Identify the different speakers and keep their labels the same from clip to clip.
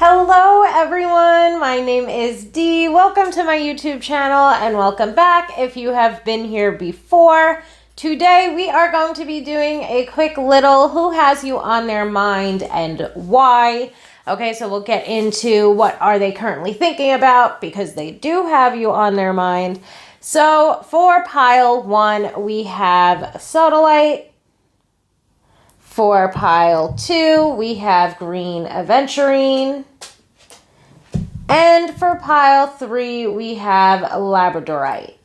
Speaker 1: Hello everyone, my name is Dee. Welcome to my YouTube channel and welcome back if you have been here before. Today we are going to be doing a quick little who has you on their mind and why. Okay, so we'll get into what are they currently thinking about because they do have you on their mind. So for pile one, we have Sodalite. For pile two, we have Green Aventurine. And for pile three, we have Labradorite.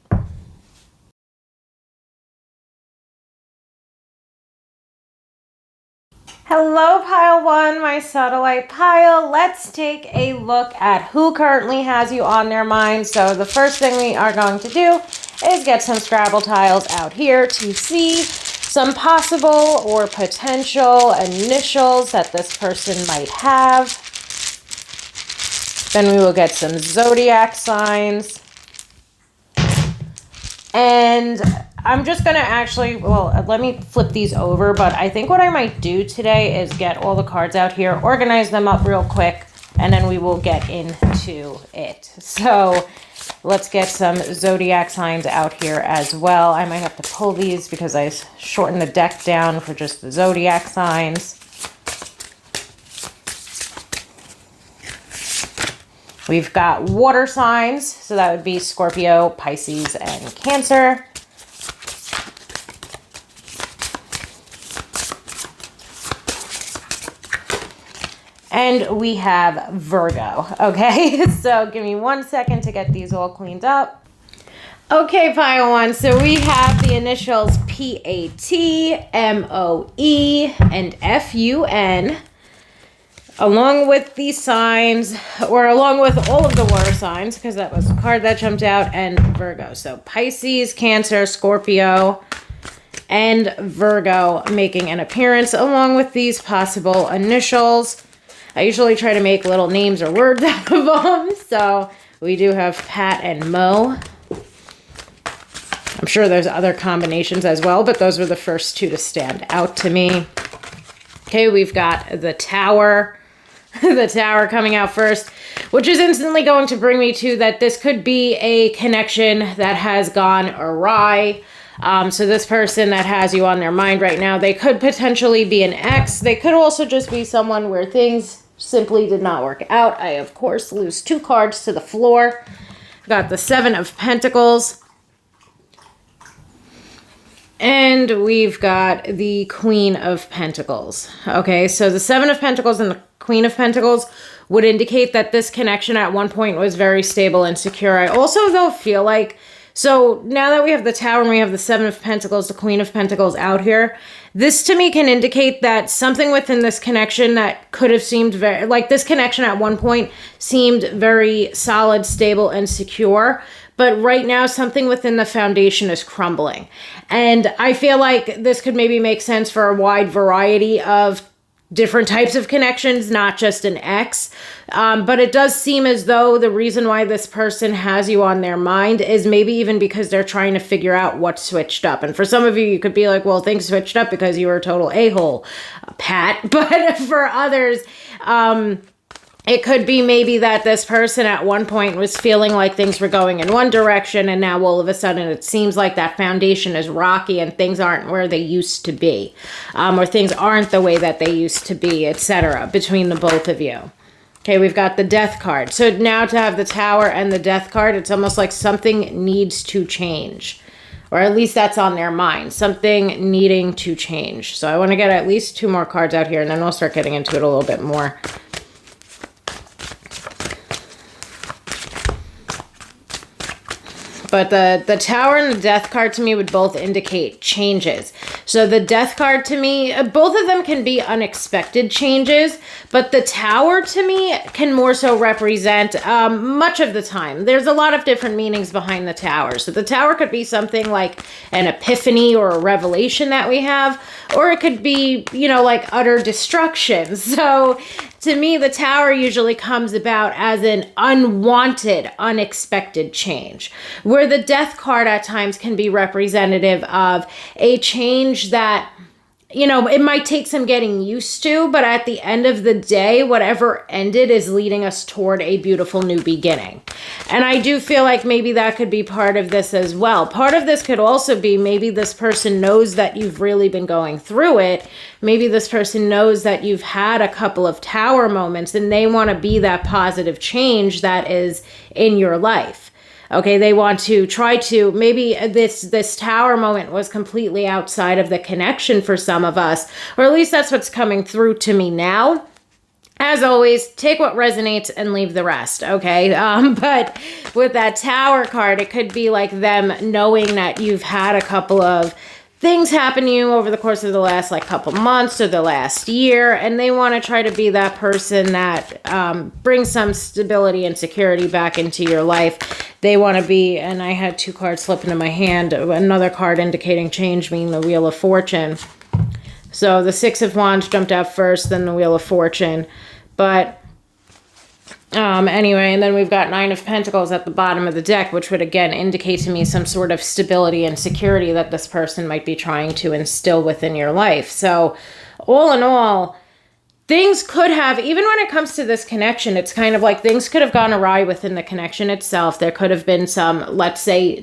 Speaker 1: Hello, pile one, my Sodalite pile. Let's take a look at who currently has you on their mind. So the first thing we are going to do is get some Scrabble tiles out here to see some possible or potential initials that this person might have. Then we will get some zodiac signs. And I'm just going to actually, let me flip these over. But I think what I might do today is get all the cards out here, organize them up real quick, and then we will get into it. So let's get some zodiac signs out here as well. I might have to pull these because I shortened the deck down for just the zodiac signs. We've got water signs, so that would be Scorpio, Pisces, and Cancer. And we have Virgo, okay? So give me 1 second to get these all cleaned up. Okay, pile one, so we have the initials P-A-T, M-O-E, and F-U-N. Along with these signs, or along with all of the water signs, because that was a card that jumped out, and Virgo. So Pisces, Cancer, Scorpio, and Virgo making an appearance along with these possible initials. I usually try to make little names or words out of them. So we do have Pat and Mo. I'm sure there's other combinations as well, but those were the first two to stand out to me. Okay, we've got the Tower. The Tower coming out first, which is instantly going to bring me to that this could be a connection that has gone awry. So this person that has you on their mind right now, they could potentially be an ex. They could also just be someone where things simply did not work out. I, of course, lose two cards to the floor. Got the Seven of Pentacles. And we've got the Queen of Pentacles. Okay, so the Seven of Pentacles and the Queen of Pentacles would indicate that this connection at one point was very stable and secure. I also, though, feel like, so now that we have the Tower and we have the Seven of Pentacles, the Queen of Pentacles out here, this to me can indicate that something within this connection that could have seemed very, like this connection at one point seemed very solid, stable, and secure. But right now, something within the foundation is crumbling. And I feel like this could maybe make sense for a wide variety of different types of connections, not just an ex. But it does seem as though the reason why this person has you on their mind is maybe even because they're trying to figure out what switched up. And for some of you, you could be like, well, things switched up because you were a total a-hole, Pat. But for others, it could be maybe that this person at one point was feeling like things were going in one direction and now all of a sudden it seems like that foundation is rocky and things aren't where they used to be, or things aren't the way that they used to be, etc. between the both of you. Okay, we've got the Death card. So now to have the Tower and the Death card, it's almost like something needs to change. Or at least that's on their mind. Something needing to change. So I want to get at least two more cards out here and then we'll start getting into it a little bit more. But the Tower and the Death card to me would both indicate changes. So the Death card to me, both of them can be unexpected changes, but the Tower to me can more so represent much of the time. There's a lot of different meanings behind the Tower. So the Tower could be something like an epiphany or a revelation that we have, or it could be, you know, like utter destruction. So to me, the Tower usually comes about as an unwanted, unexpected change, where the Death card at times can be representative of a change that it might take some getting used to, but at the end of the day, whatever ended is leading us toward a beautiful new beginning. And I do feel like maybe that could be part of this as well. Part of this could also be maybe this person knows that you've really been going through it. Maybe this person knows that you've had a couple of tower moments and they want to be that positive change that is in your life. Okay, they want to try to, maybe this tower moment was completely outside of the connection for some of us, or at least that's what's coming through to me now. As always, take what resonates and leave the rest, okay? But with that tower card, it could be like them knowing that you've had a couple of things happen to you over the course of the last couple months or the last year, and they want to try to be that person that brings some stability and security back into your life. They want to be, and I had 2 cards slip into my hand, another card indicating change being the Wheel of Fortune. So the 6 of Wands jumped out first, then the Wheel of Fortune. But anyway, and then we've got 9 of Pentacles at the bottom of the deck, which would again indicate to me some sort of stability and security that this person might be trying to instill within your life. So all in all, things could have, even when it comes to this connection, it's kind of like things could have gone awry within the connection itself. There could have been some, let's say,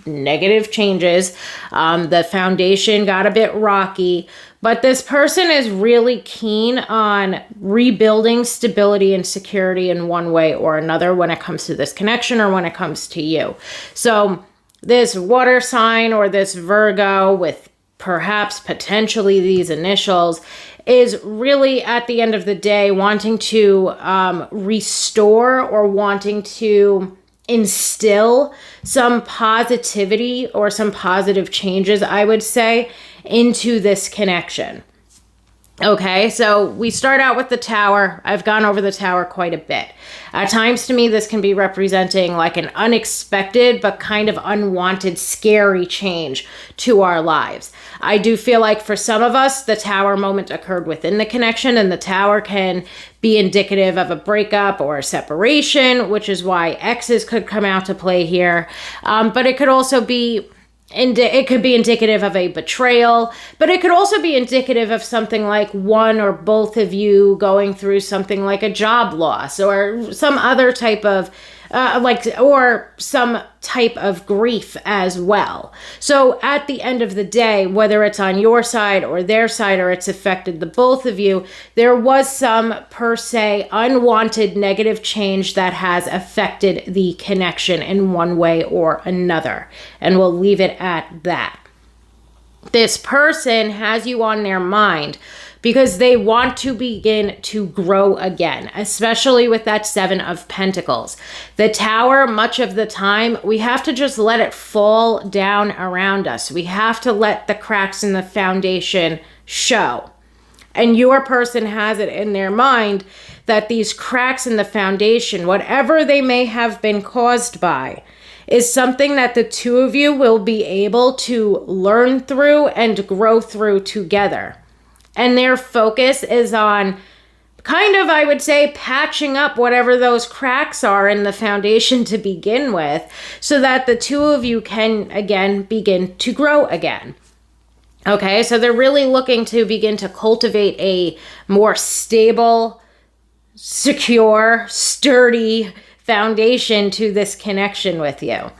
Speaker 1: negative changes. The foundation got a bit rocky, but this person is really keen on rebuilding stability and security in one way or another when it comes to this connection or when it comes to you. So this water sign or this Virgo with perhaps potentially these initials is really at the end of the day wanting to restore or wanting to instill some positivity or some positive changes, I would say, into this connection. Okay, so we start out with the Tower. I've gone over the Tower quite a bit. At times to me, this can be representing like an unexpected but kind of unwanted, scary change to our lives. I do feel like for some of us, the Tower moment occurred within the connection, and the Tower can be indicative of a breakup or a separation, which is why exes could come out to play here. But it could also be it could be indicative of a betrayal, but it could also be indicative of something like one or both of you going through something like a job loss or some other type of or some type of grief as well. So at the end of the day, whether it's on your side or their side, or it's affected the both of you, there was some per se unwanted negative change that has affected the connection in one way or another. And we'll leave it at that. This person has you on their mind because they want to begin to grow again, especially with that 7 of Pentacles. The Tower, much of the time, we have to just let it fall down around us. We have to let the cracks in the foundation show. And your person has it in their mind that these cracks in the foundation, whatever they may have been caused by, is something that the two of you will be able to learn through and grow through together. And their focus is on kind of, I would say, patching up whatever those cracks are in the foundation to begin with, so that the two of you can, again, begin to grow again. Okay, so they're really looking to begin to cultivate a more stable, secure, sturdy foundation to this connection with you.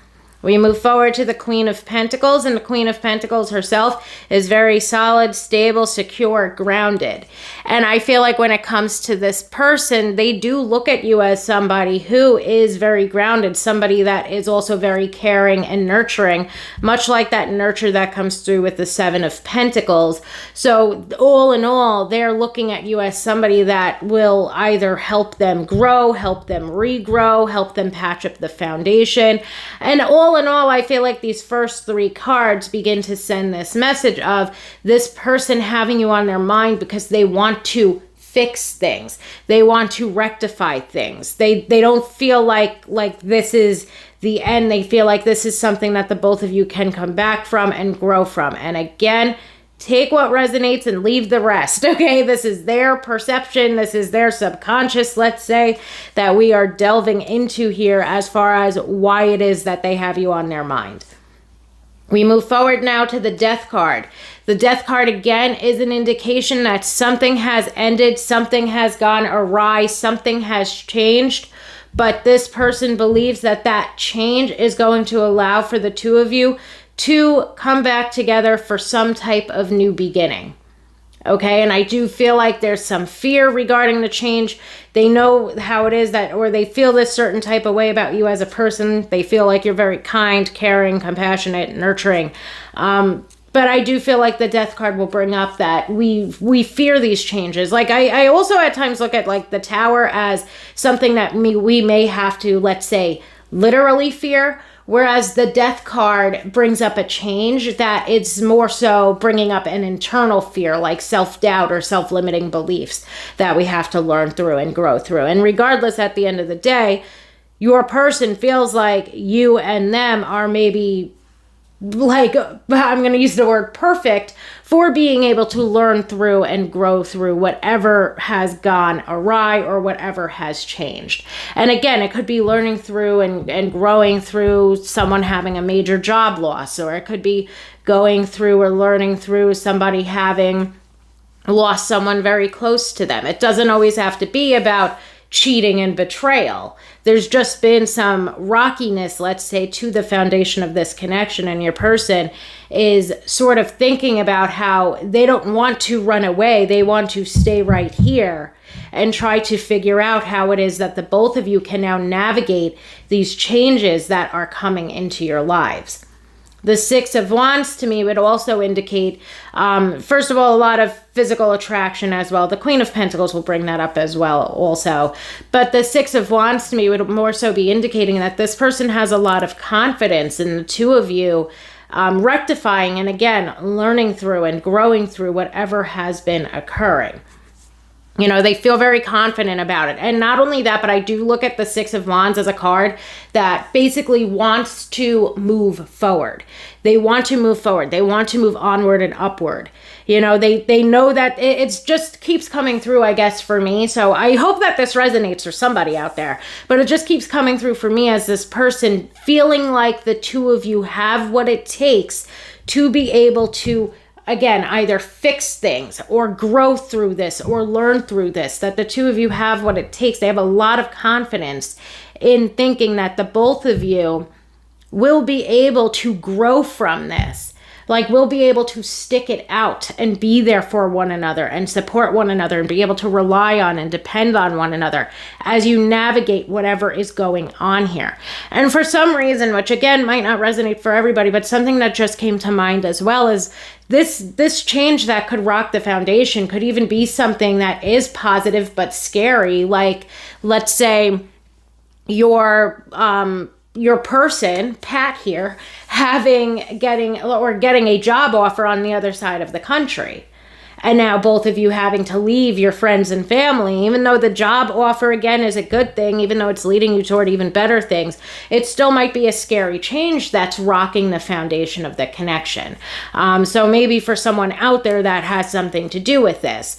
Speaker 1: We move forward to the Queen of Pentacles, and the Queen of Pentacles herself is very solid, stable, secure, grounded. And I feel like when it comes to this person, they do look at you as somebody who is very grounded, somebody that is also very caring and nurturing, much like that nurture that comes through with the 7 of Pentacles. So all in all, they're looking at you as somebody that will either help them grow, help them regrow, help them patch up the foundation. And all in all, I feel like these first 3 cards begin to send this message of this person having you on their mind because they want to fix things. They want to rectify things. They don't feel like this is the end. They feel like this is something that the both of you can come back from and grow from. And again, take what resonates and leave the rest, okay? This is their perception. This is their subconscious, let's say, that we are delving into here as far as why it is that they have you on their mind. We move forward now to the Death card. The Death card, again, is an indication that something has ended, something has gone awry, something has changed, but this person believes that that change is going to allow for the two of you to come back together for some type of new beginning. Okay, and I do feel like there's some fear regarding the change. They know how it is that, or they feel this certain type of way about you as a person. They feel like you're very kind, caring, compassionate, nurturing. But I do feel like the Death card will bring up that we fear these changes. Like I also at times look at like the Tower as something that we may have to, let's say, literally fear. Whereas the Death card brings up a change that it's more so bringing up an internal fear, like self-doubt or self-limiting beliefs that we have to learn through and grow through. And regardless, at the end of the day, your person feels like you and them are maybe, like, I'm going to use the word perfect, for being able to learn through and grow through whatever has gone awry or whatever has changed. And again, it could be learning through and growing through someone having a major job loss, or it could be going through or learning through somebody having lost someone very close to them. It doesn't always have to be about cheating and betrayal. There's just been some rockiness, let's say, to the foundation of this connection, and your person is sort of thinking about how they don't want to run away. They want to stay right here and try to figure out how it is that the both of you can now navigate these changes that are coming into your lives. The Six of Wands to me would also indicate, first of all, a lot of physical attraction as well. The Queen of Pentacles will bring that up as well also. But the Six of Wands to me would more so be indicating that this person has a lot of confidence in the two of you rectifying and, again, learning through and growing through whatever has been occurring. You know, they feel very confident about it. And not only that, but I do look at the Six of Wands as a card that basically wants to move forward. They want to move forward. They want to move onward and upward. You know, they know that it's just keeps coming through, I guess, for me. So I hope that this resonates for somebody out there. But it just keeps coming through for me as this person feeling like the two of you have what it takes to be able to, again, either fix things or grow through this or learn through this, that the two of you have what it takes. They have a lot of confidence in thinking that the both of you will be able to grow from this. Like, we'll be able to stick it out and be there for one another and support one another and be able to rely on and depend on one another as you navigate whatever is going on here. And for some reason, which again might not resonate for everybody, but something that just came to mind as well is this change that could rock the foundation could even be something that is positive but scary. Like, let's say your person, Pat here, getting a job offer on the other side of the country. And now both of you having to leave your friends and family, even though the job offer, again, is a good thing, even though it's leading you toward even better things, it still might be a scary change that's rocking the foundation of the connection. So maybe for someone out there that has something to do with this,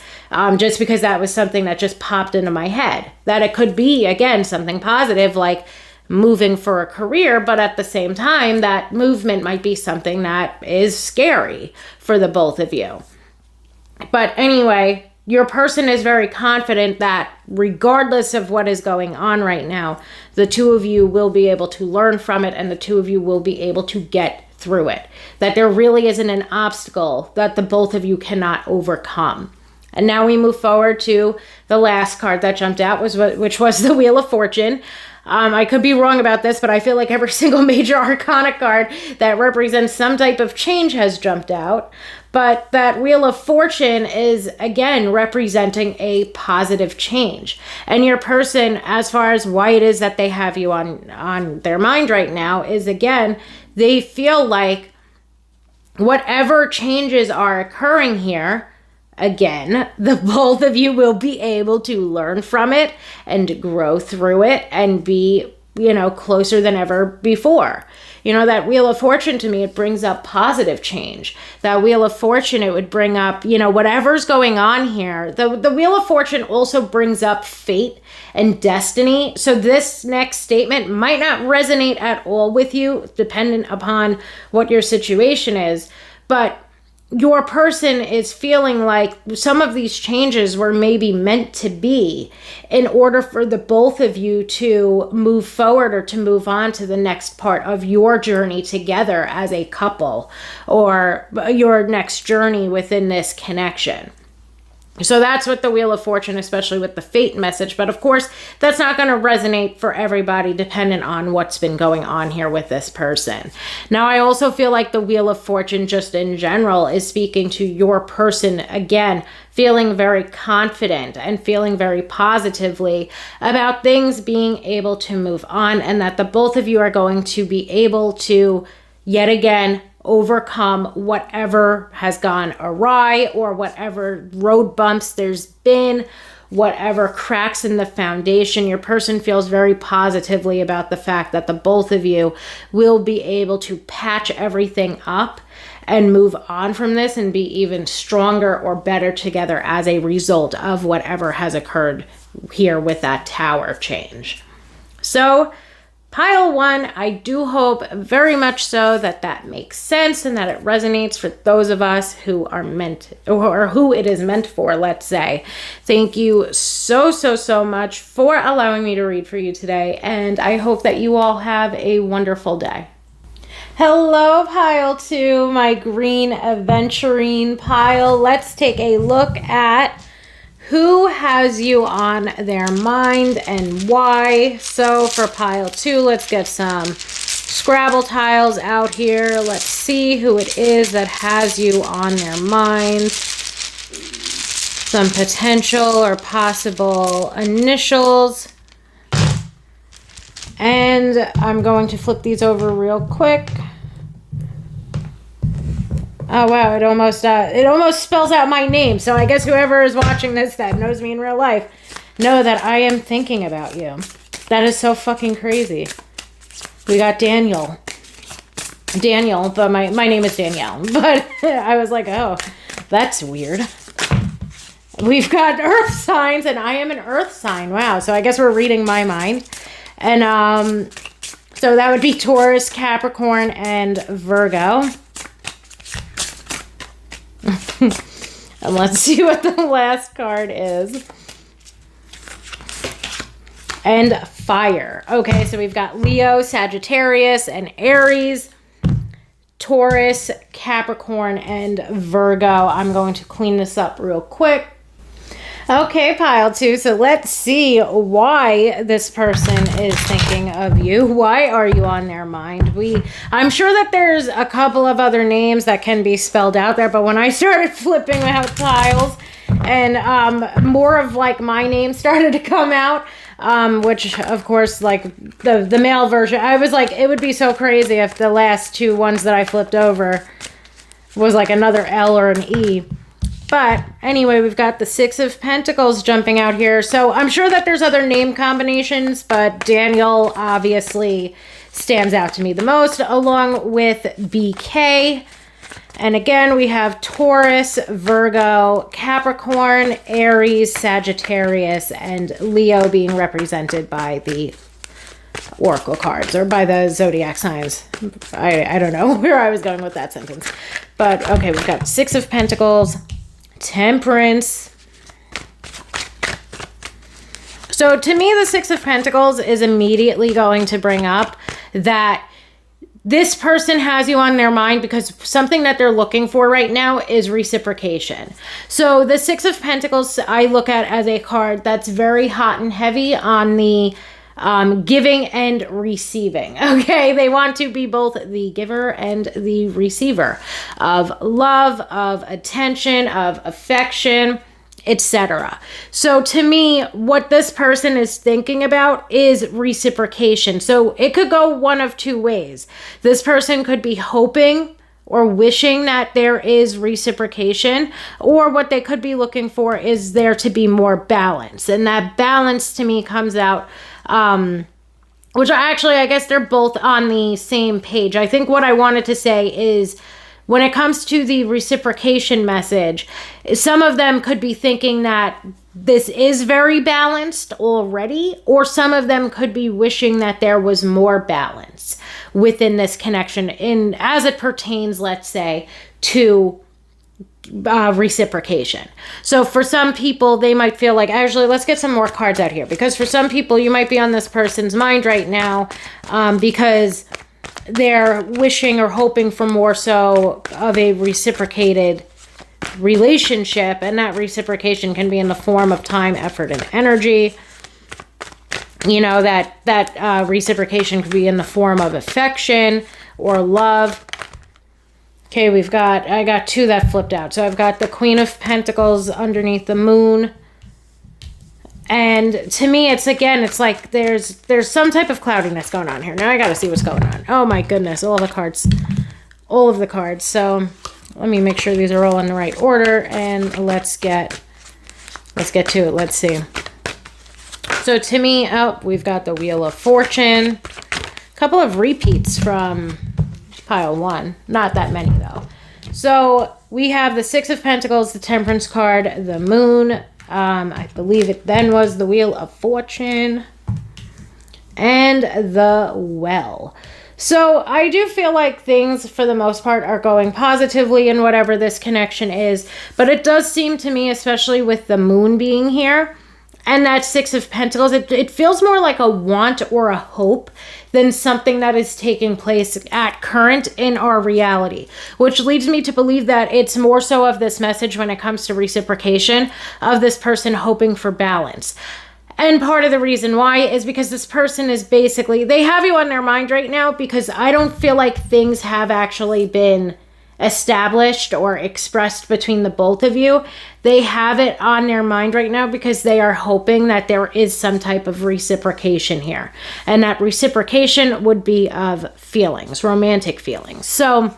Speaker 1: just because that was something that just popped into my head, that it could be, again, something positive, like moving for a career, but at the same time, that movement might be something that is scary for the both of you. But anyway, your person is very confident that regardless of what is going on right now, the two of you will be able to learn from it and the two of you will be able to get through it. That there really isn't an obstacle that the both of you cannot overcome. And now we move forward to the last card that jumped out, which was the Wheel of Fortune. I could be wrong about this, but I feel like every single major arcana card that represents some type of change has jumped out. But that Wheel of Fortune is, again, representing a positive change. And your person, as far as why it is that they have you on their mind right now, is, again, they feel like whatever changes are occurring here, again, the both of you will be able to learn from it and grow through it and be, closer than ever before. You know, that Wheel of Fortune, to me, it brings up positive change. That Wheel of Fortune, it would bring up, you know, whatever's going on here. The Wheel of Fortune also brings up fate and destiny. So this next statement might not resonate at all with you, dependent upon what your situation is. But your person is feeling like some of these changes were maybe meant to be in order for the both of you to move forward or to move on to the next part of your journey together as a couple, or your next journey within this connection. So that's what the Wheel of Fortune, especially with the fate message. But of course, that's not going to resonate for everybody, dependent on what's been going on here with this person. Now, I also feel like the Wheel of Fortune, just in general, is speaking to your person, again, feeling very confident and feeling very positively about things being able to move on, and that the both of you are going to be able to, yet again, overcome whatever has gone awry, or whatever road bumps there's been, whatever cracks in the foundation. Your person feels very positively about the fact that the both of you will be able to patch everything up and move on from this and be even stronger or better together as a result of whatever has occurred here with that Tower change. So Pile 1, I do hope very much so that that makes sense and that it resonates for those of us who are meant, or who it is meant for, let's say. Thank you so much for allowing me to read for you today, and I hope that you all have a wonderful day. Hello, Pile 2, my green aventurine pile. Let's take a look at who has you on their mind and why. So for Pile 2, let's get some Scrabble tiles out here. Let's see who it is that has you on their mind. Some potential or possible initials. And I'm going to flip these over real quick. Oh wow, it almost spells out my name. So I guess whoever is watching this that knows me in real life know that I am thinking about you. That is so fucking crazy. We got Daniel, but my name is Danielle. But I was like, oh, that's weird. We've got earth signs, and I am an earth sign. Wow, so I guess we're reading my mind. And so that would be Taurus, Capricorn, and Virgo. And let's see what the last card is. And fire. Okay, so we've got Leo, Sagittarius, and Aries, Taurus, Capricorn, and Virgo. I'm going to clean this up real quick. Okay, Pile 2, so let's see why this person is thinking of you. Why are you on their mind? I'm sure that there's a couple of other names that can be spelled out there, but when I started flipping out tiles and more of like my name started to come out, which of course, like the male version, I was like, it would be so crazy if the last two ones that I flipped over was like another L or an E. But anyway, we've got the Six of Pentacles jumping out here. So I'm sure that there's other name combinations, but Daniel obviously stands out to me the most, along with BK. And again, we have Taurus, Virgo, Capricorn, Aries, Sagittarius, and Leo being represented by the oracle cards, or by the zodiac signs. I don't know where I was going with that sentence. But okay, we've got Six of Pentacles, Temperance. So to me, the Six of Pentacles is immediately going to bring up that this person has you on their mind because something that they're looking for right now is reciprocation. So the Six of Pentacles I look at as a card that's very hot and heavy on the giving and receiving. Okay, they want to be both the giver and the receiver of love, of attention, of affection, etc. So to me, what this person is thinking about is reciprocation. So it could go one of two ways. This person could be hoping or wishing that there is reciprocation, or what they could be looking for is there to be more balance. And that balance to me comes out which I guess they're both on the same page. I think what I wanted to say is when it comes to the reciprocation message, some of them could be thinking that this is very balanced already, or some of them could be wishing that there was more balance within this connection as it pertains, let's say, to reciprocation. So for some people, they might feel like, actually, let's get some more cards out here, because for some people, you might be on this person's mind right now because they're wishing or hoping for more so of a reciprocated relationship, and that reciprocation can be in the form of time, effort, and energy. You know, that reciprocation could be in the form of affection or love. Okay, I got two that flipped out. So I've got the Queen of Pentacles underneath the Moon. And to me, it's like there's some type of cloudiness going on here. Now I got to see what's going on. Oh my goodness, all of the cards. So let me make sure these are all in the right order, and let's get to it. Let's see. So to me, we've got the Wheel of Fortune. A couple of repeats from pile one. Not that many though. So we have the Six of Pentacles, the Temperance card, the Moon. I believe it then was the Wheel of Fortune, and the Well. So I do feel like things, for the most part, are going positively in whatever this connection is. But it does seem to me, especially with the Moon being here and that Six of Pentacles, it feels more like a want or a hope than something that is taking place at current in our reality, which leads me to believe that it's more so of this message when it comes to reciprocation of this person hoping for balance. And part of the reason why is because this person is basically, they have you on their mind right now because I don't feel like things have actually been established or expressed between the both of you. They have it on their mind right now because they are hoping that there is some type of reciprocation here. And that reciprocation would be of feelings, romantic feelings. So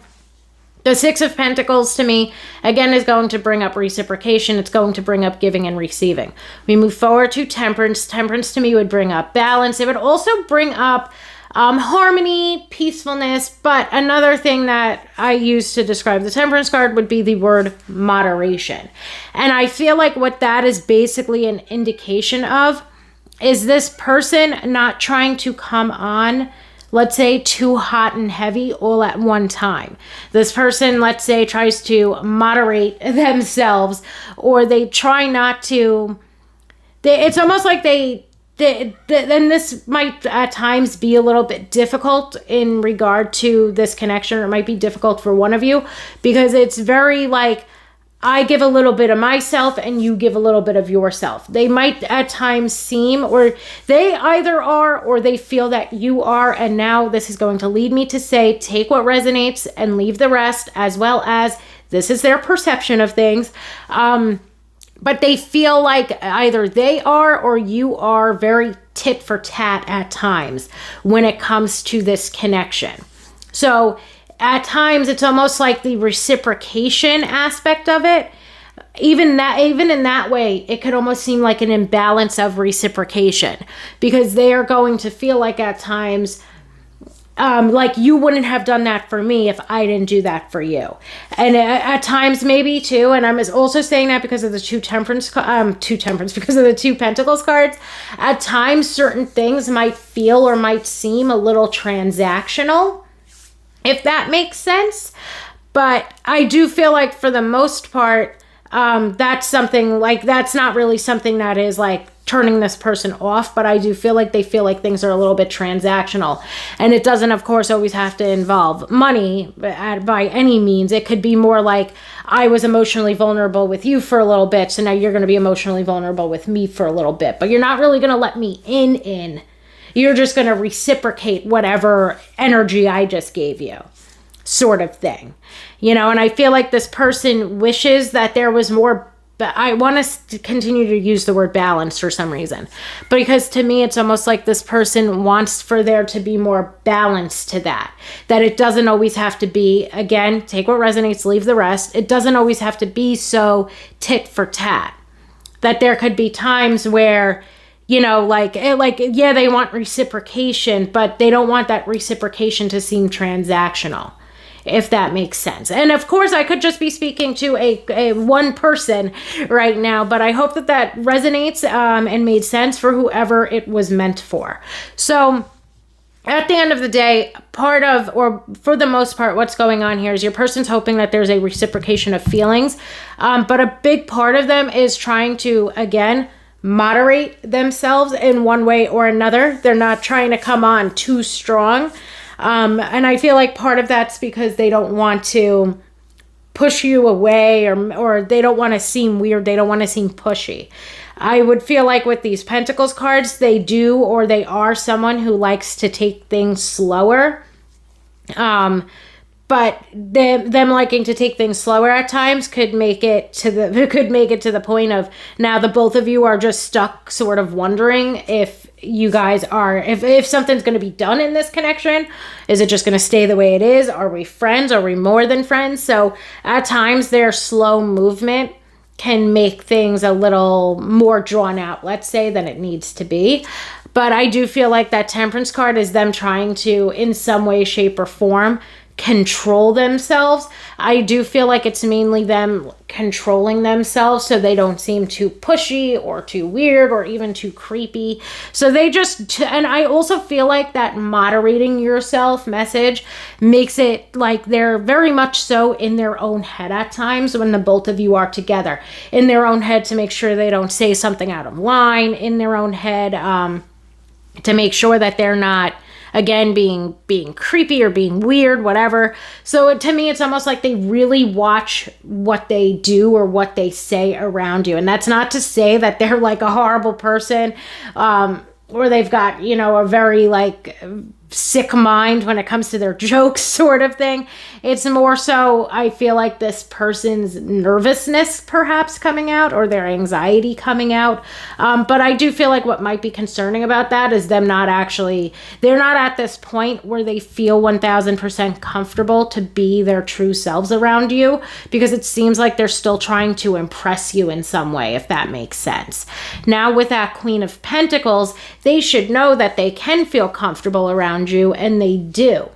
Speaker 1: the Six of Pentacles to me, again, is going to bring up reciprocation. It's going to bring up giving and receiving. We move forward to Temperance. Temperance to me would bring up balance. It would also bring up harmony, peacefulness. But another thing that I use to describe the Temperance card would be the word moderation. And I feel like what that is basically an indication of is this person not trying to come on, let's say, too hot and heavy all at one time. This person, let's say, tries to moderate themselves, or they try not to, it's almost like then this might at times be a little bit difficult in regard to this connection. It might be difficult for one of you because it's very like, I give a little bit of myself and you give a little bit of yourself. They might at times seem, or they either are or they feel that you are. And now this is going to lead me to say, take what resonates and leave the rest, as well as this is their perception of things. But they feel like either they are or you are very tit for tat at times when it comes to this connection. So at times it's almost like the reciprocation aspect of it. Even in that way, it could almost seem like an imbalance of reciprocation, because they are going to feel like at times, like you wouldn't have done that for me if I didn't do that for you. And at times maybe too, and I'm also saying that because of the because of the Two Pentacles cards. At times certain things might feel or might seem a little transactional, if that makes sense. But I do feel like for the most part, that's not really something that is like turning this person off, but I do feel like they feel like things are a little bit transactional. And it doesn't, of course, always have to involve money by any means. It could be more like, I was emotionally vulnerable with you for a little bit, so now you're going to be emotionally vulnerable with me for a little bit, but you're not really going to let me in. You're just going to reciprocate whatever energy I just gave you, sort of thing. You know, and I feel like this person wishes that there was more. But I want to continue to use the word balance for some reason, because to me, it's almost like this person wants for there to be more balance to that it doesn't always have to be, again, take what resonates, leave the rest. It doesn't always have to be so tit for tat, that there could be times where yeah, they want reciprocation, but they don't want that reciprocation to seem transactional, if that makes sense. And of course, I could just be speaking to a one person right now, but I hope that resonates and made sense for whoever it was meant for. So at the end of the day, for the most part, what's going on here is your person's hoping that there's a reciprocation of feelings, but a big part of them is trying to, again, moderate themselves in one way or another. They're not trying to come on too strong. And I feel like part of that's because they don't want to push you away, or they don't want to seem weird. They don't want to seem pushy. I would feel like with these Pentacles cards, they are someone who likes to take things slower. But them liking to take things slower at times could make it to the point of now the both of you are just stuck sort of wondering if you guys are, if something's going to be done in this connection. Is it just going to stay the way it is? Are we friends? Are we more than friends? So at times their slow movement can make things a little more drawn out, let's say, than it needs to be. But I do feel like that Temperance card is them trying to, in some way, shape, or form, control themselves. I do feel like it's mainly them controlling themselves so they don't seem too pushy or too weird or even too creepy. So and I also feel like that moderating yourself message makes it like they're very much so in their own head at times when the both of you are together. In their own head to make sure they don't say something out of line, in their own head to make sure that they're not, again, being creepy or being weird, whatever. So to me, it's almost like they really watch what they do or what they say around you. And that's not to say that they're like a horrible person, or they've got, a very like sick mind when it comes to their jokes sort of thing. It's more so, I feel like this person's nervousness perhaps coming out, or their anxiety coming out. But I do feel like what might be concerning about that is they're not at this point where they feel 1000% comfortable to be their true selves around you, because it seems like they're still trying to impress you in some way, if that makes sense. Now with that Queen of Pentacles, they should know that they can feel comfortable around you, and they do.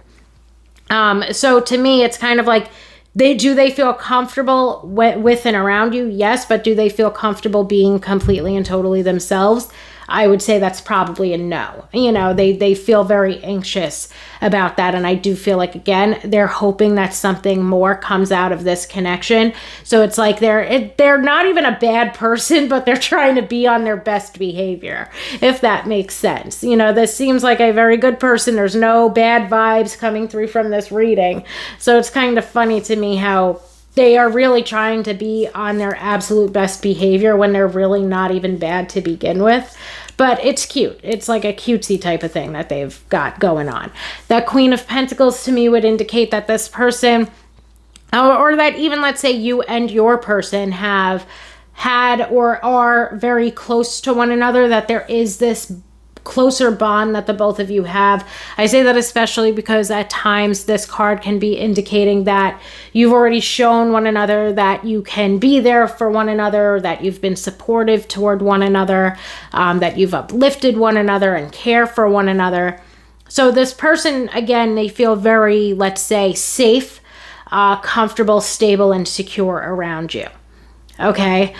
Speaker 1: So to me, it's kind of like, they feel comfortable with and around you? Yes, but do they feel comfortable being completely and totally themselves? I would say that's probably a no. They feel very anxious about that. And I do feel like, again, they're hoping that something more comes out of this connection. So it's like they're not even a bad person, but they're trying to be on their best behavior, if that makes sense. This seems like a very good person. There's no bad vibes coming through from this reading. So it's kind of funny to me how they are really trying to be on their absolute best behavior when they're really not even bad to begin with. But it's cute. It's like a cutesy type of thing that they've got going on. That Queen of Pentacles to me would indicate that this person, or that even, let's say, you and your person have had or are very close to one another, that there is this closer bond that the both of you have. I say that especially because at times this card can be indicating that you've already shown one another that you can be there for one another, that you've been supportive toward one another, that you've uplifted one another and care for one another. So this person, again, they feel very, let's say, safe, comfortable, stable, and secure around you. Okay?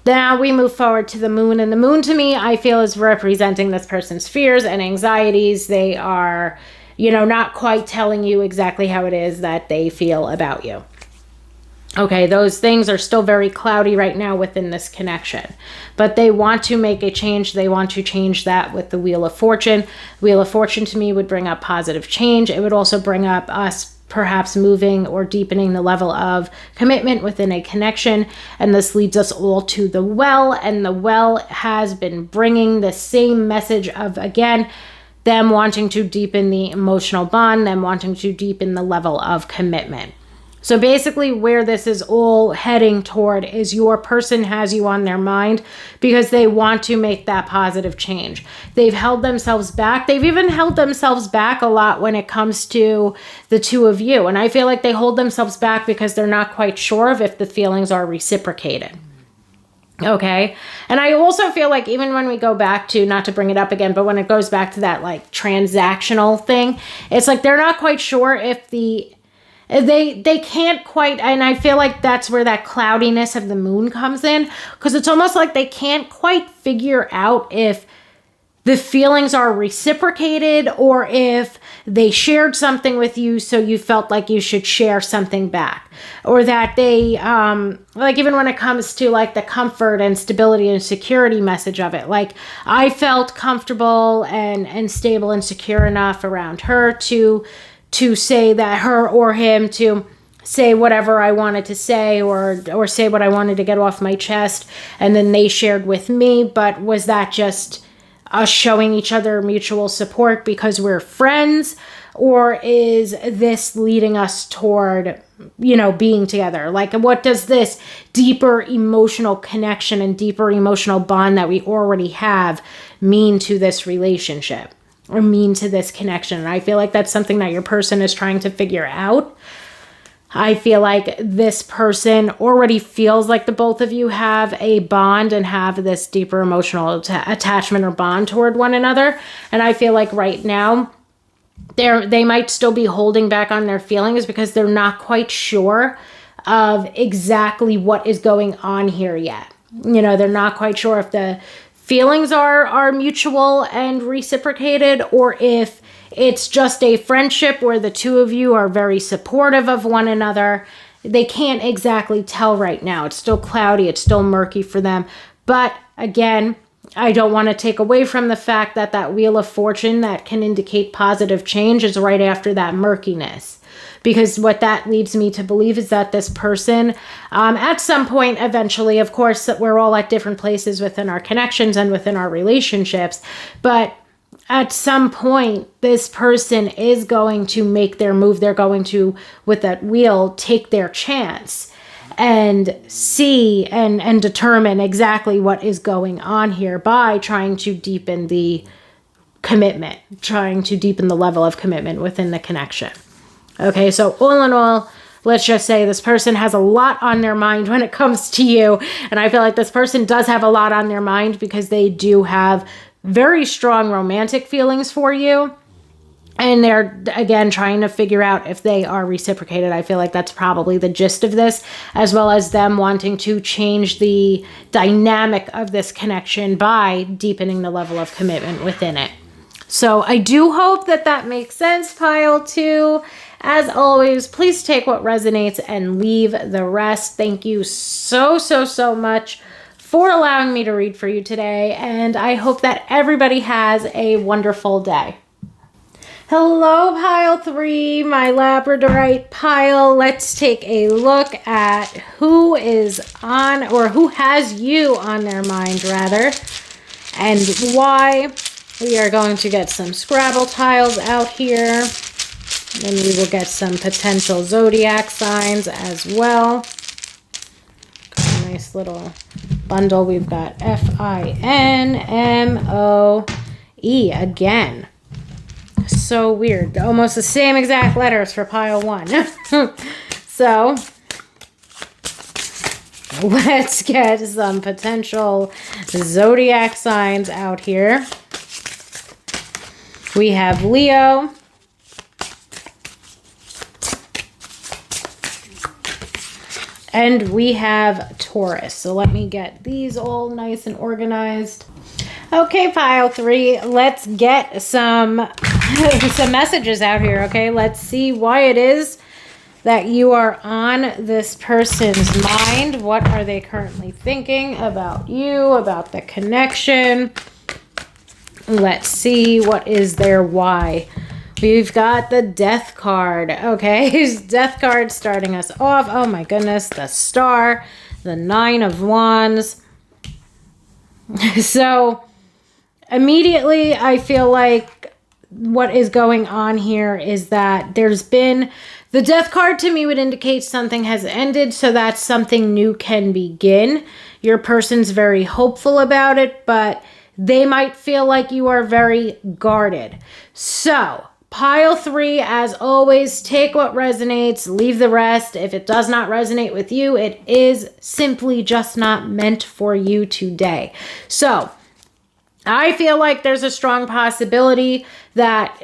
Speaker 1: Now we move forward to the Moon, and the Moon to me, I feel, is representing this person's fears and anxieties. They are, not quite telling you exactly how it is that they feel about you. Okay, those things are still very cloudy right now within this connection, but they want to make a change. They want to change that with the Wheel of Fortune. Wheel of Fortune to me would bring up positive change. It would also bring up us perhaps moving or deepening the level of commitment within a connection. And this leads us all to the Well, and the Well has been bringing the same message of, again, them wanting to deepen the emotional bond, them wanting to deepen the level of commitment. So basically where this is all heading toward is your person has you on their mind because they want to make that positive change. They've held themselves back. They've even held themselves back a lot when it comes to the two of you. And I feel like they hold themselves back because they're not quite sure of if the feelings are reciprocated. Okay. And I also feel like even when we go back to, not to bring it up again, but when it goes back to that like transactional thing, it's like they're not quite sure if they can't quite, and I feel like that's where that cloudiness of the moon comes in, because it's almost like they can't quite figure out if the feelings are reciprocated or if they shared something with you so you felt like you should share something back, or that they like even when it comes to like the comfort and stability and security message of it, like I felt comfortable and stable and secure enough around her to say that, her or him, to say whatever I wanted to say or say what I wanted to get off my chest, and then they shared with me. But was that just us showing each other mutual support because we're friends, or is this leading us toward, being together? Like, what does this deeper emotional connection and deeper emotional bond that we already have mean to this relationship, or mean to this connection? And I feel like that's something that your person is trying to figure out. I feel like this person already feels like the both of you have a bond and have this deeper emotional attachment or bond toward one another. And I feel like right now they might still be holding back on their feelings because they're not quite sure of exactly what is going on here yet. They're not quite sure if the feelings are mutual and reciprocated, or if it's just a friendship where the two of you are very supportive of one another. They can't exactly tell right now. It's still cloudy. It's still murky for them. But again, I don't want to take away from the fact that that Wheel of Fortune that can indicate positive change is right after that murkiness. Because what that leads me to believe is that this person, at some point, eventually, of course, we're all at different places within our connections and within our relationships, but at some point, this person is going to make their move. They're going to, with that wheel, take their chance and see and determine exactly what is going on here by trying to deepen the commitment, trying to deepen the level of commitment within the connection. Okay, so all in all, let's just say this person has a lot on their mind when it comes to you. And I feel like this person does have a lot on their mind because they do have very strong romantic feelings for you. And they're, again, trying to figure out if they are reciprocated. I feel like that's probably the gist of this, as well as them wanting to change the dynamic of this connection by deepening the level of commitment within it. So I do hope that that makes sense, pile 2. As always, please take what resonates and leave the rest. Thank you so much for allowing me to read for you today, and I hope that everybody has a wonderful day. Hello, pile 3, my Labradorite pile. Let's take a look at who is on, or who has you on their mind, rather, and why. We are going to get some Scrabble tiles out here. And we will get some potential zodiac signs as well. Got a nice little bundle. We've got FINMOE again. So weird. Almost the same exact letters for pile 1. So let's get some potential zodiac signs out here. We have Leo. And we have Taurus. So let me get these all nice and organized. Okay, pile 3, let's get some messages out here, okay? Let's see why it is that you are on this person's mind. What are they currently thinking about you, about the connection? Let's see what is their why. We've got the Death card. Okay, Death card starting us off. Oh my goodness, the Star, the 9 of Wands. So immediately I feel like what is going on here is that there's been, the Death card to me would indicate something has ended so that something new can begin. Your person's very hopeful about it, but they might feel like you are very guarded. So pile 3, as always, take what resonates, leave the rest. If it does not resonate with you, it is simply just not meant for you today. So I feel like there's a strong possibility that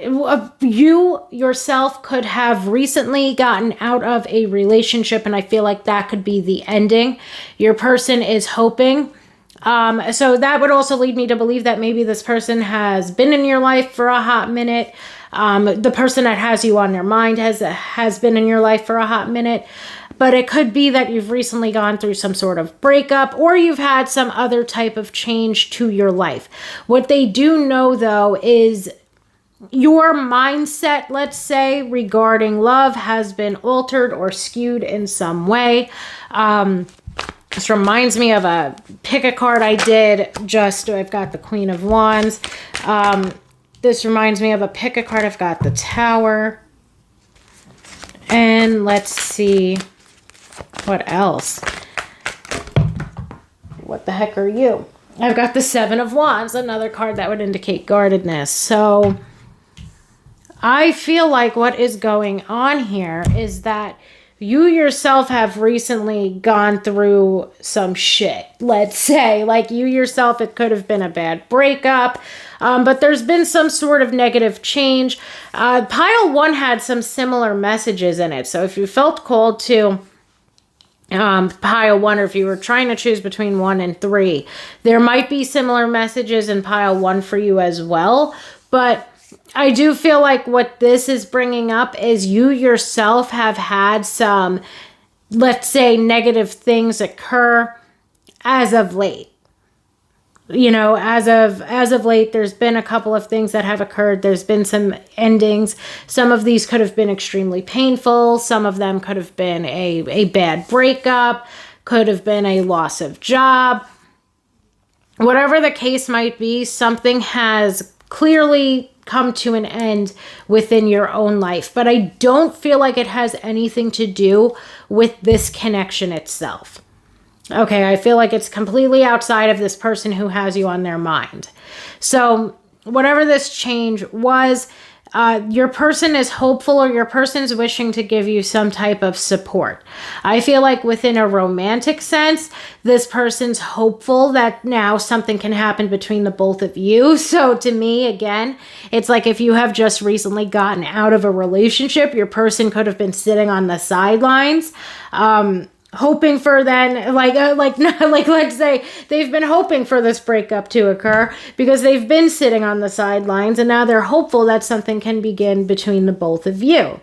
Speaker 1: you yourself could have recently gotten out of a relationship, and I feel like that could be the ending. Your person is hoping. So that would also lead me to believe that maybe this person has been in your life for a hot minute. The person that has you on their mind has been in your life for a hot minute. But it could be that you've recently gone through some sort of breakup, or you've had some other type of change to your life. What they do know, though, is your mindset, let's say, regarding love has been altered or skewed in some way. This reminds me of a pick a card I did. I've got the Queen of Wands. This reminds me of a pick a card. I've got the Tower. And let's see. What else? What the heck are you? I've got the Seven of Wands, another card that would indicate guardedness. So I feel like what is going on here is that you yourself have recently gone through some shit, let's say. Like you yourself, it could have been a bad breakup, but there's been some sort of negative change. Pile 1 had some similar messages in it. So if you felt called to pile 1, or if you were trying to choose between 1 and 3, there might be similar messages in pile 1 for you as well. But I do feel like what this is bringing up is you yourself have had some, let's say, negative things occur as of late. You know, as of late, there's been a couple of things that have occurred. There's been some endings. Some of these could have been extremely painful. Some of them could have been a bad breakup, could have been a loss of job. Whatever the case might be, something has clearly come to an end within your own life. But I don't feel like it has anything to do with this connection itself. Okay, I feel like it's completely outside of this person who has you on their mind. So whatever this change was, your person is hopeful, or your person's wishing to give you some type of support. I feel like within a romantic sense, this person's hopeful that now something can happen between the both of you. So to me, again, it's like if you have just recently gotten out of a relationship, your person could have been sitting on the sidelines, hoping for then, let's say they've been hoping for this breakup to occur because they've been sitting on the sidelines, and now they're hopeful that something can begin between the both of you.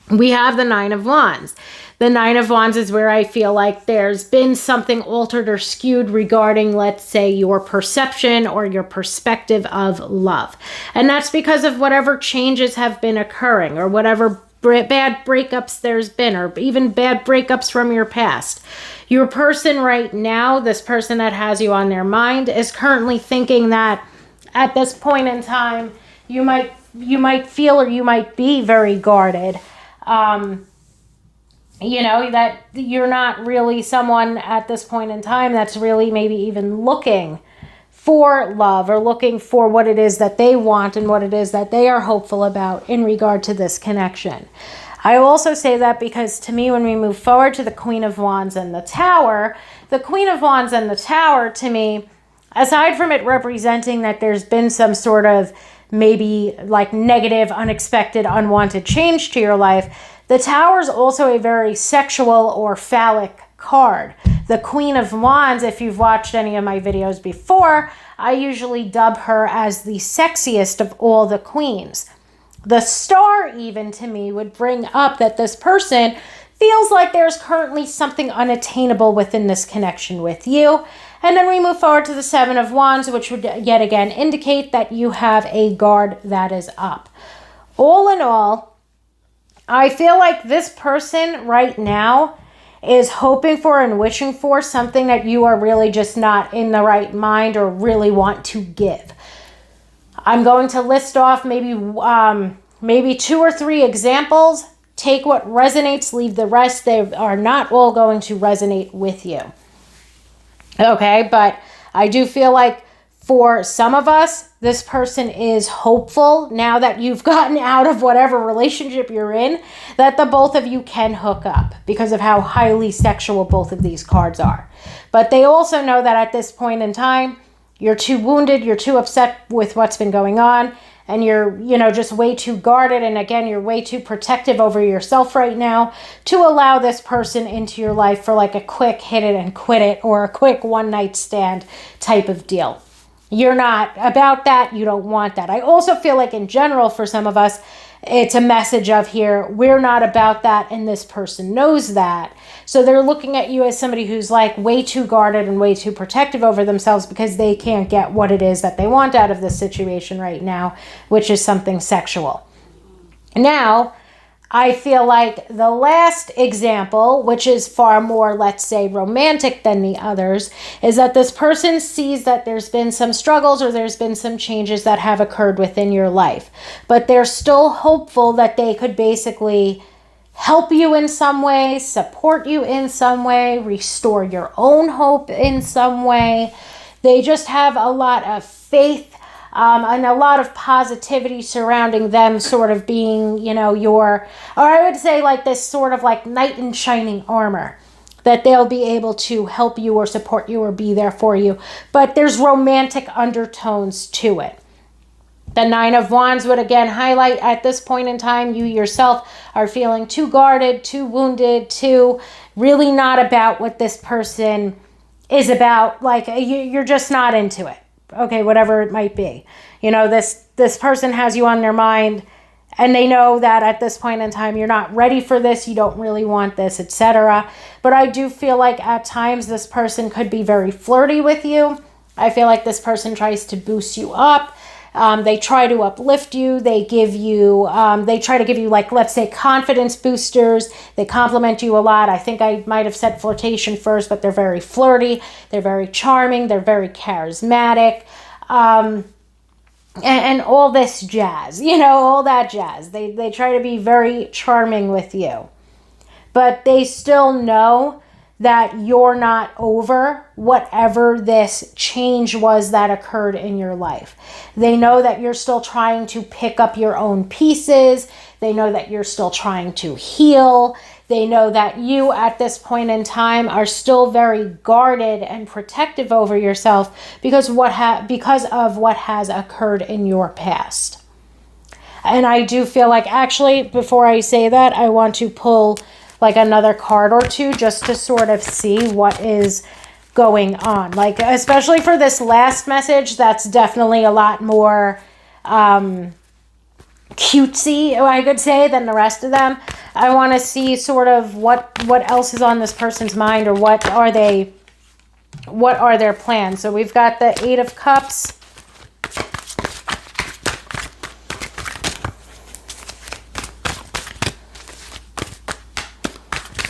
Speaker 1: We have the Nine of Wands. The Nine of Wands is where I feel like there's been something altered or skewed regarding, let's say, your perception or your perspective of love. And that's because of whatever changes have been occurring, or whatever bad breakups there's been, or even bad breakups from your past. Your person right now, this person that has you on their mind, is currently thinking that at this point in time, you might feel, or you might be very guarded. You know, that you're not really someone at this point in time that's really maybe even looking for love, or looking for what it is that they want and what it is that they are hopeful about in regard to this connection. I also say that because to me, when we move forward to the Queen of Wands and the Tower, the Queen of Wands and the Tower, to me, aside from it representing that there's been some sort of maybe like negative, unexpected, unwanted change to your life, the Tower is also a very sexual or phallic card. The Queen of Wands, if you've watched any of my videos before, I usually dub her as the sexiest of all the queens. The Star, even to me, would bring up that this person feels like there's currently something unattainable within this connection with you. And then we move forward to the Seven of Wands, which would yet again indicate that you have a guard that is up. All in all, I feel like this person right now is hoping for and wishing for something that you are really just not in the right mind or really want to give. I'm going to list off maybe 2 or 3 examples. Take what resonates, leave the rest. They are not all going to resonate with you. Okay, but I do feel like For some of us, this person is hopeful now that you've gotten out of whatever relationship you're in, that the both of you can hook up because of how highly sexual both of these cards are. But they also know that at this point in time, you're too wounded, you're too upset with what's been going on, and you're, just way too guarded. And again, you're way too protective over yourself right now to allow this person into your life for like a quick hit it and quit it or a quick one night stand type of deal. You're not about that. You don't want that. I also feel like in general, for some of us, it's a message of here, we're not about that, and this person knows that. So they're looking at you as somebody who's like way too guarded and way too protective over themselves because they can't get what it is that they want out of this situation right now, which is something sexual. Now, I feel like the last example, which is far more, let's say, romantic than the others, is that this person sees that there's been some struggles or there's been some changes that have occurred within your life. But they're still hopeful that they could basically help you in some way, support you in some way, restore your own hope in some way. They just have a lot of faith and a lot of positivity surrounding them sort of being, or I would say like this sort of like knight in shining armor, that they'll be able to help you or support you or be there for you. But there's romantic undertones to it. The Nine of Wands would again highlight at this point in time, you yourself are feeling too guarded, too wounded, too really not about what this person is about. Like you're just not into it. Okay, whatever it might be. This person has you on their mind and they know that at this point in time, you're not ready for this. You don't really want this, etc. But I do feel like at times this person could be very flirty with you. I feel like this person tries to boost you up. They try to uplift you. They try to give you, like, let's say, confidence boosters. They compliment you a lot. I think I might have said flirtation first, but they're very flirty. They're very charming. They're very charismatic. And all this jazz, all that jazz. They try to be very charming with you. But they still know that you're not over whatever this change was that occurred in your life. They know that you're still trying to pick up your own pieces. They know that you're still trying to heal. They know that you at this point in time are still very guarded and protective over yourself because of what has occurred in your past. And I do feel like, actually, before I say that, I want to pull like another card or two just to sort of see what is going on. Like, especially for this last message, that's definitely a lot more cutesy, I could say, than the rest of them. I want to see sort of what else is on this person's mind, or what are their plans. So we've got the Eight of Cups.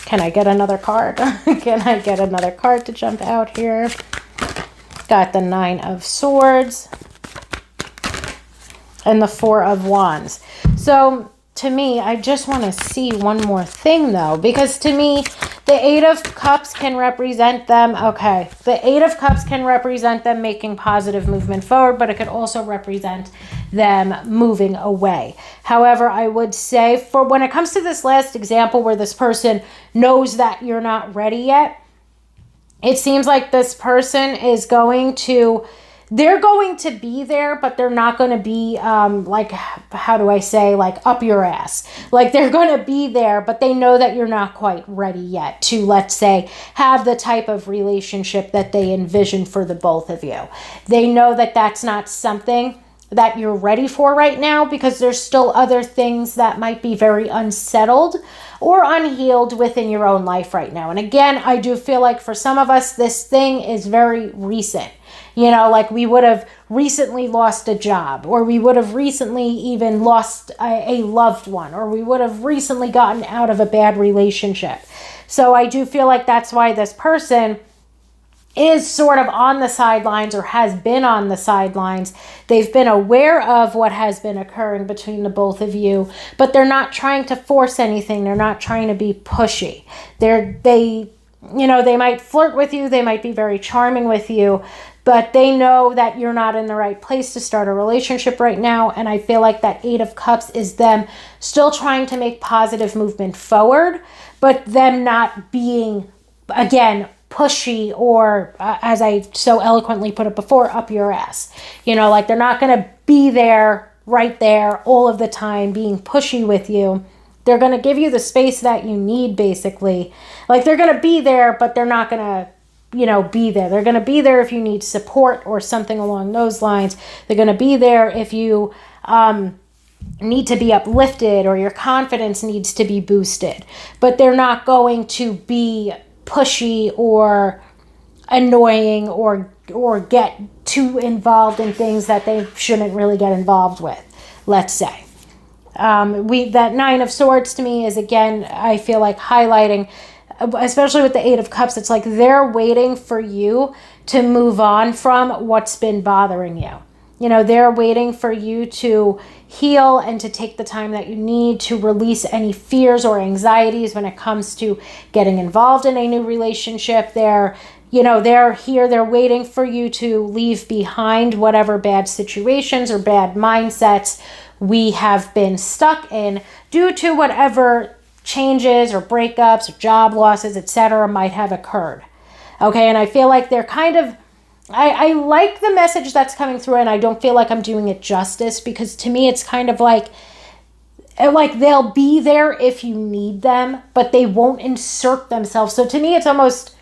Speaker 1: Can I get another card? Can I get another card to jump out here? Got the Nine of Swords and the Four of Wands. So to me, I just want to see one more thing though, because to me, the Eight of Cups can represent them. Okay, the Eight of Cups can represent them making positive movement forward, but it could also represent them moving away. However, I would say for when it comes to this last example where this person knows that you're not ready yet, it seems like this person is they're going to be there, but they're not going to be like, how do I say, like up your ass. Like they're going to be there, but they know that you're not quite ready yet to, let's say, have the type of relationship that they envision for the both of you. They know that that's not something that you're ready for right now because there's still other things that might be very unsettled or unhealed within your own life right now. And again, I do feel like for some of us, this thing is very recent. Like we would have recently lost a job, or we would have recently even lost a loved one, or we would have recently gotten out of a bad relationship. So I do feel like that's why this person is sort of on the sidelines, or has been on the sidelines. They've been aware of what has been occurring between the both of you, but they're not trying to force anything. They're not trying to be pushy. They might flirt with you, they might be very charming with you, but they know that you're not in the right place to start a relationship right now. And I feel like that Eight of Cups is them still trying to make positive movement forward, but them not being, again, pushy or, as I so eloquently put it before, up your ass. Like they're not going to be there, right there, all of the time, being pushy with you. They're going to give you the space that you need, basically. Like they're going to be there, but they're not going to, be there. They're going to be there if you need support or something along those lines. They're going to be there if you need to be uplifted or your confidence needs to be boosted. But they're not going to be pushy or annoying or get too involved in things that they shouldn't really get involved with, let's say. That Nine of Swords to me is, again, I feel like highlighting, especially with the Eight of Cups, it's like they're waiting for you to move on from what's been bothering you. They're waiting for you to heal and to take the time that you need to release any fears or anxieties when it comes to getting involved in a new relationship. They're here, they're waiting for you to leave behind whatever bad situations or bad mindsets we have been stuck in due to whatever changes or breakups or job losses, etc. might have occurred. Okay, and I feel like they're kind of, I like the message that's coming through, and I don't feel like I'm doing it justice, because to me it's kind of like they'll be there if you need them, but they won't insert themselves. So to me it's almost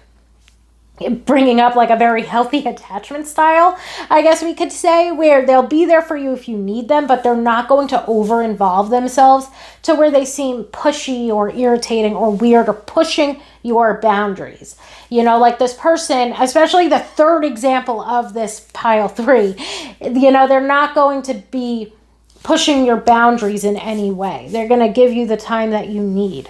Speaker 1: bringing up like a very healthy attachment style, I guess we could say, where they'll be there for you if you need them, but they're not going to over involve themselves to where they seem pushy or irritating or weird or pushing your boundaries. Like this person, especially the third example of this pile 3, they're not going to be pushing your boundaries in any way. They're going to give you the time that you need.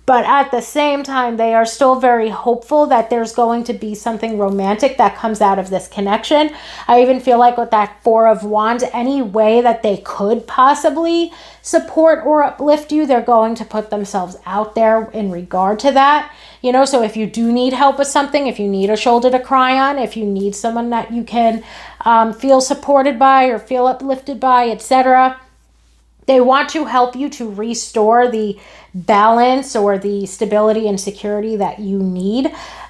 Speaker 1: But at the same time, they are still very hopeful that there's going to be something romantic that comes out of this connection. I even feel like with that Four of Wands, any way that they could possibly support or uplift you, they're going to put themselves out there in regard to that. So if you do need help with something, if you need a shoulder to cry on, if you need someone that you can feel supported by or feel uplifted by, etc., they want to help you to restore the balance or the stability and security that you need.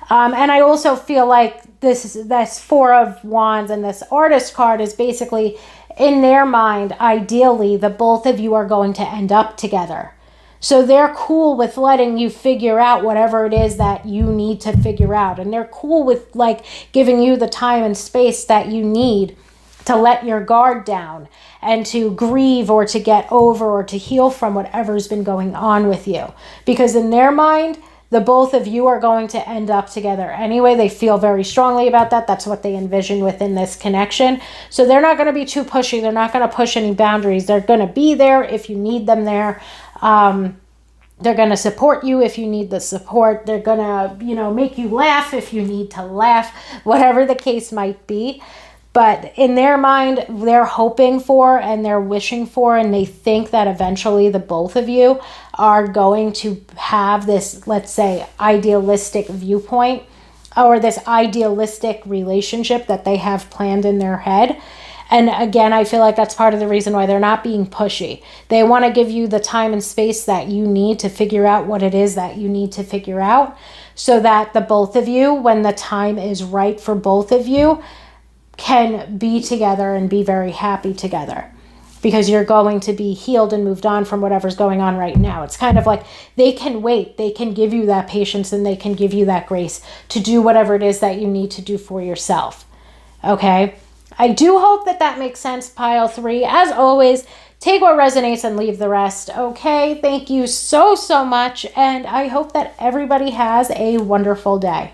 Speaker 1: And I also feel like this Four of Wands and this Artist card is basically, in their mind, ideally, the both of you are going to end up together. So they're cool with letting you figure out whatever it is that you need to figure out. And they're cool with like giving you the time and space that you need to let your guard down and to grieve or to get over or to heal from whatever's been going on with you. Because in their mind, the both of you are going to end up together anyway. They feel very strongly about that. That's what they envision within this connection. So they're not going to be too pushy. They're not going to push any boundaries. They're going to be there if you need them there. They're going to support you if you need the support. They're going to, make you laugh if you need to laugh, whatever the case might be. But in their mind, they're hoping for and they're wishing for, and they think that eventually the both of you are going to have this, let's say, idealistic viewpoint or this idealistic relationship that they have planned in their head. And again, I feel like that's part of the reason why they're not being pushy. They want to give you the time and space that you need to figure out what it is that you need to figure out, so that the both of you, when the time is right for both of you, can be together and be very happy together, because you're going to be healed and moved on from whatever's going on right now. It's kind of like they can wait. They can give you that patience and they can give you that grace to do whatever it is that you need to do for yourself. Okay? I do hope that that makes sense, pile 3. As always, take what resonates and leave the rest. Okay? Thank you so, so much. And I hope that everybody has a wonderful day.